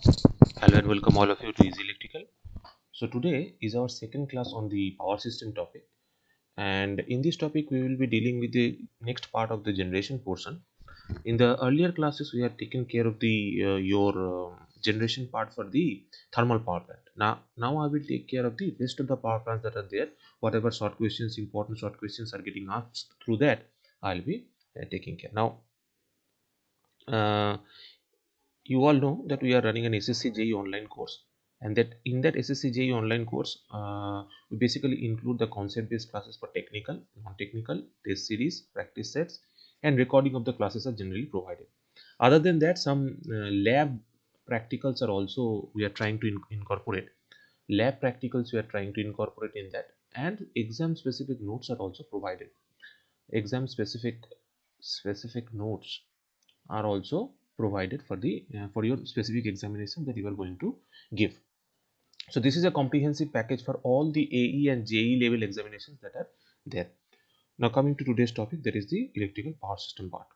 Hello and welcome all of you to Easy Electrical. So today is our second class on the power system topic, and in this topic we will be dealing with the next part of the generation portion. In the earlier classes we have taken care of the your generation part for the thermal power plant. Now I will take care of the rest of the power plants that are there. Whatever short questions, important short questions are getting asked through that, I'll be taking care. Now uh, you all know that we are running an SSC JE online course, and that in that SSC JE online course we basically include the concept based classes for technical, non-technical, test series, practice sets, and recording of the classes are generally provided. Other than that, some lab practicals are also we are trying to incorporate. Lab practicals we are trying to incorporate in that, and exam specific notes are also provided. Exam specific notes are also provided for the for your specific examination that you are going to give. So this is a comprehensive package for all the AE and JE level examinations that are there. Now coming to today's topic, that is the electrical power system part.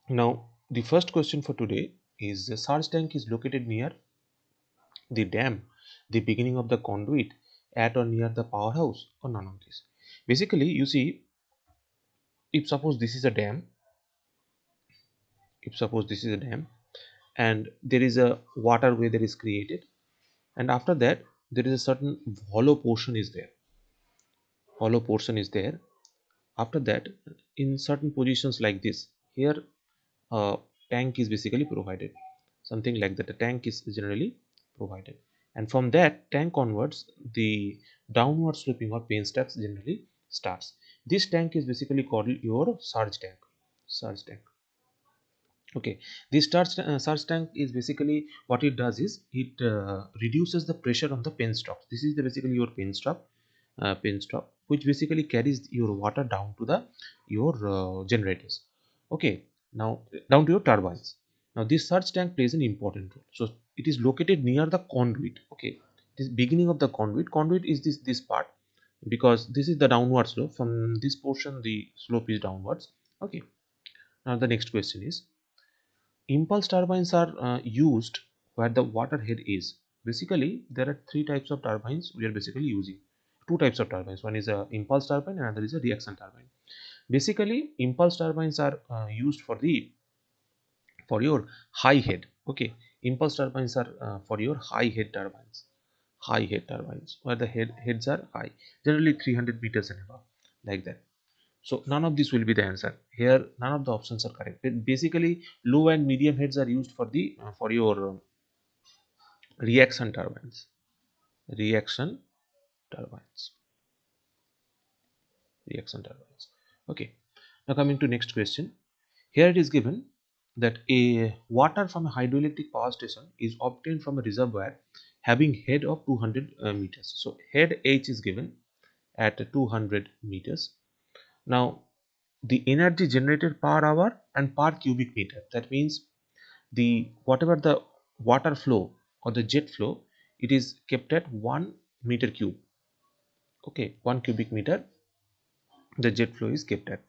Now the first question for today is: the surge tank is located near the dam, the beginning of the conduit, at or near the powerhouse, or none of this. Basically, you see, if suppose this is a dam, if suppose this is a dam and there is a waterway that is created, and after that there is a certain hollow portion is there. After that, in certain positions like this, here a tank is basically provided, something like that. A tank is generally provided, and from that tank onwards the downward sloping or pain steps generally starts. This tank is basically called your surge tank. Okay, this surge tank is basically what it does is it reduces the pressure on the penstock. This is the basically your penstock, which basically carries your water down to the your generators. Okay, now down to your turbines. Now this surge tank plays an important role. So it is located near the conduit. Okay, this beginning of the conduit. Conduit is this part, because this is the downward slope. From this portion the slope is downwards. Okay, now the next question is: impulse turbines are used where the water head is. Basically, there are three types of turbines we are basically using. Two types of turbines. One is a impulse turbine, and another is a reaction turbine. Basically, impulse turbines are used for your high head. Okay, impulse turbines are for your high head turbines where the heads are high, generally 300 meters and above, like that. So none of this will be the answer here. None of the options are correct. Basically, low and medium heads are used for the for your reaction turbines. Reaction turbines. Reaction turbines. Okay. Now coming to next question. Here it is given that a water from a hydroelectric power station is obtained from a reservoir having head of 200 meters. So head H is given at 200 meters. Now the energy generated per hour and per cubic meter, that means the whatever the water flow or the jet flow, it is kept at 1 meter cube. Okay, 1 cubic meter the jet flow is kept at.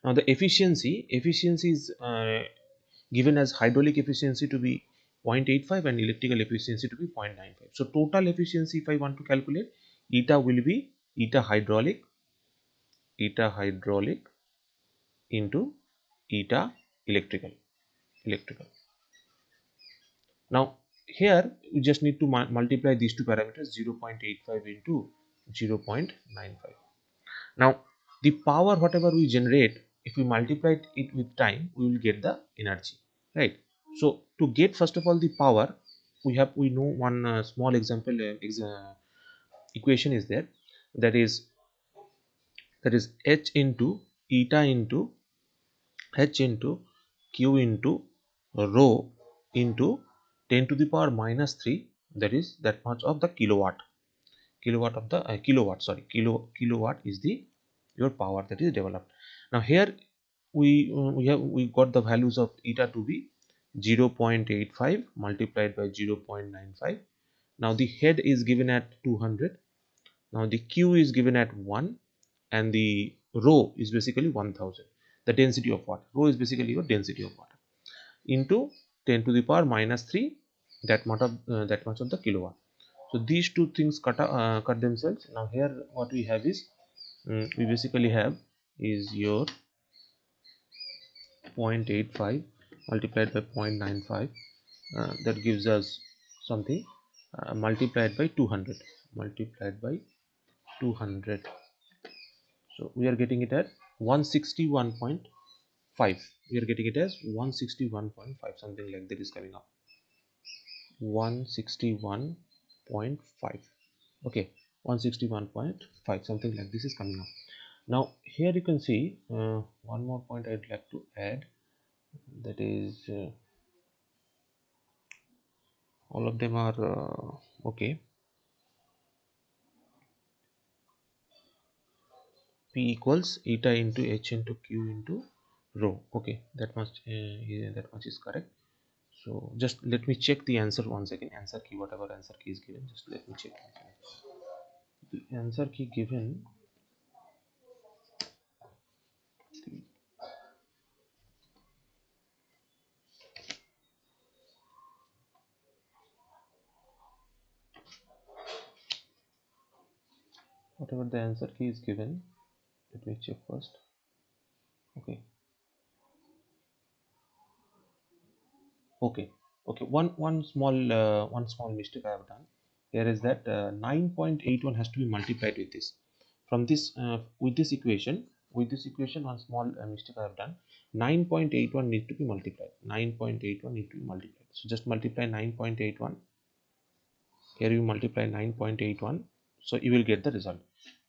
Now the efficiency is given as hydraulic efficiency to be 0.85 and electrical efficiency to be 0.95. So total efficiency, if I want to calculate, eta will be eta hydraulic into eta electrical. Now here we just need to multiply these two parameters, 0.85 into 0.95. Now the power whatever we generate, if we multiply it with time, we will get the energy, right? So to get first of all the power, we know one small example equation is there, that is H into eta into H into Q into rho into 10 to the power minus 3, that is that much of the kilowatt of the kilowatt is the your power that is developed. Now here we got the values of eta to be 0.85 multiplied by 0.95. Now the head is given at 200. Now the Q is given at 1, and the rho is basically 1000. The density of water, rho is basically your density of water, into 10 to the power minus 3, that much of the kilowatt. So these two things cut themselves. Now here what we have is, we basically have is your 0.85 multiplied by 0.95, that gives us something, multiplied by 200, multiplied by 200. So we are getting it at 161.5. We are getting it as 161.5, something like that is coming up. 161.5. Okay, 161.5, something like this is coming up. Now here you can see, one more point I'd like to add, that is, all of them are okay. P equals eta into h into q into rho. Okay, that much is correct. So just let me check the answer once again. Answer key, whatever answer key is given, just let me check the answer key given. Whatever the answer key is given, let me check first. Okay, okay, one small mistake I have done here is that 9.81 has to be multiplied with this. From this, with this equation, one small mistake I have done. 9.81 need to be multiplied. 9.81 need to be multiplied. So just multiply 9.81. Here you multiply 9.81, so you will get the result.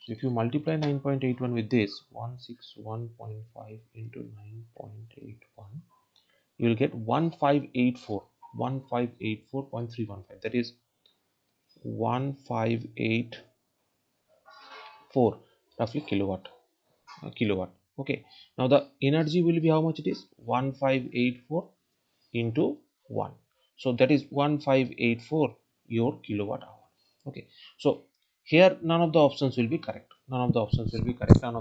So if you multiply 9.81 with this 161.5 into 9.81, you will get 1584.315, that is 1584 roughly kilowatt. Okay, now the energy will be how much it is, 1584 into 1, so that is 1584 your kilowatt hour. Okay, so here none of the options will be correct, none of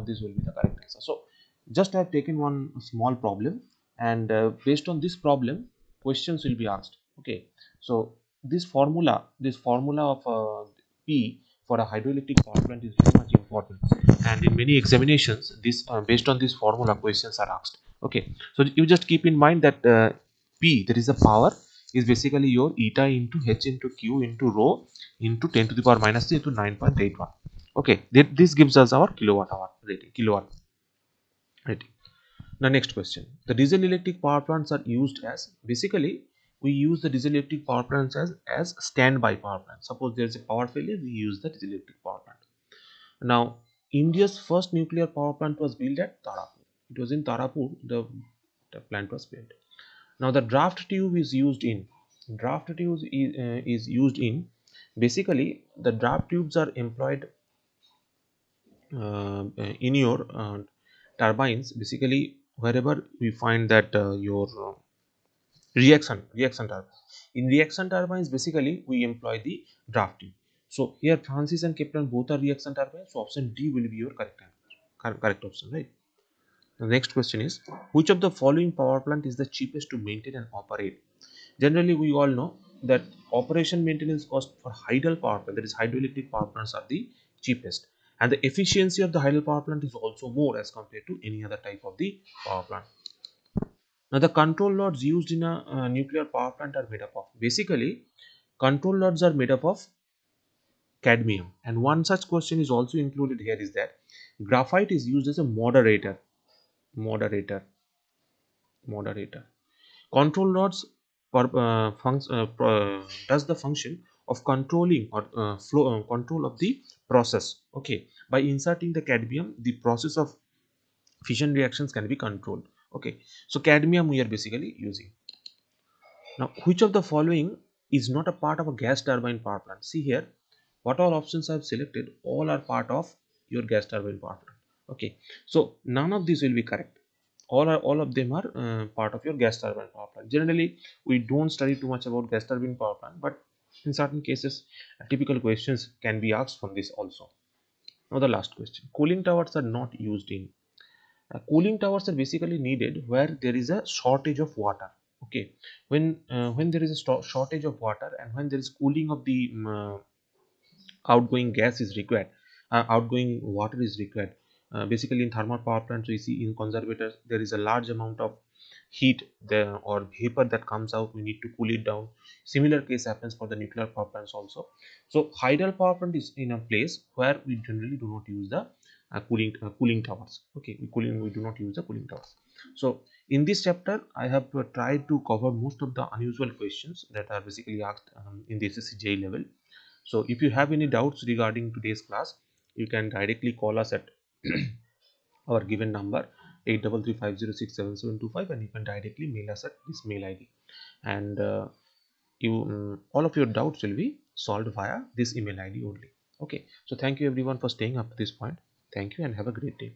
these will be the correct answer. So just I have taken one small problem, and based on this problem questions will be asked. Okay, so this formula of P for a hydroelectric power plant is very much important, and in many examinations this based on this formula questions are asked. Okay, so you just keep in mind that P, that is the power, is basically your eta into h into q into rho into 10 to the power minus 3 into 9.81. Okay, this gives us our kilowatt hour rating, kilowatt rating. Now next question, the diesel electric power plants are used as, basically we use the diesel electric power plants as standby power plants. Suppose there is a power failure, we use the diesel electric power plant. Now India's first nuclear power plant was built at Tarapur. It was in Tarapur the plant was built. Now the draft tube is used in, is used in, basically the draft tubes are employed in your turbines, basically wherever we find that your reaction turbines. In reaction turbines basically we employ the draft tube. So here Francis and Kepler both are reaction turbines, so option D will be your correct answer, correct option, right? The next question is, which of the following power plant is the cheapest to maintain and operate? Generally, we all know that operation maintenance cost for hydel power plant, that is hydroelectric power plants, are the cheapest, and the efficiency of the hydel power plant is also more as compared to any other type of the power plant. Now, the control rods used in a nuclear power plant are made up of, basically, control rods are made up of cadmium, and one such question is also included here is that graphite is used as a moderator. moderator. Control rods does the function of controlling or flow control of the process. Okay, by inserting the cadmium, the process of fission reactions can be controlled. Okay, so cadmium we are basically using. Now, which of the following is not a part of a gas turbine power plant? See here, what all options I have selected, all are part of your gas turbine power plant. Okay, so none of these will be correct. All of them are part of your gas turbine power plant. Generally, we don't study too much about gas turbine power plant, but in certain cases, typical questions can be asked from this also. Now, the last question: cooling towers are not used in. Cooling towers are basically needed where there is a shortage of water. Okay, when there is a shortage of water and when there is cooling of the outgoing gas is required, outgoing water is required. Basically in thermal power plants we see in conservators there is a large amount of heat there or vapor that comes out, we need to cool it down. Similar case happens for the nuclear power plants also. So hydel power plant is in a place where we generally do not use the cooling towers. Okay, we do not use the cooling towers. So in this chapter I have tried to cover most of the unusual questions that are basically asked in the SSC level. So if you have any doubts regarding today's class, you can directly call us at our given number 8335067725, and you can directly mail us at this mail ID. And all of your doubts will be solved via this email ID only. Okay, so thank you everyone for staying up to this point. Thank you and have a great day.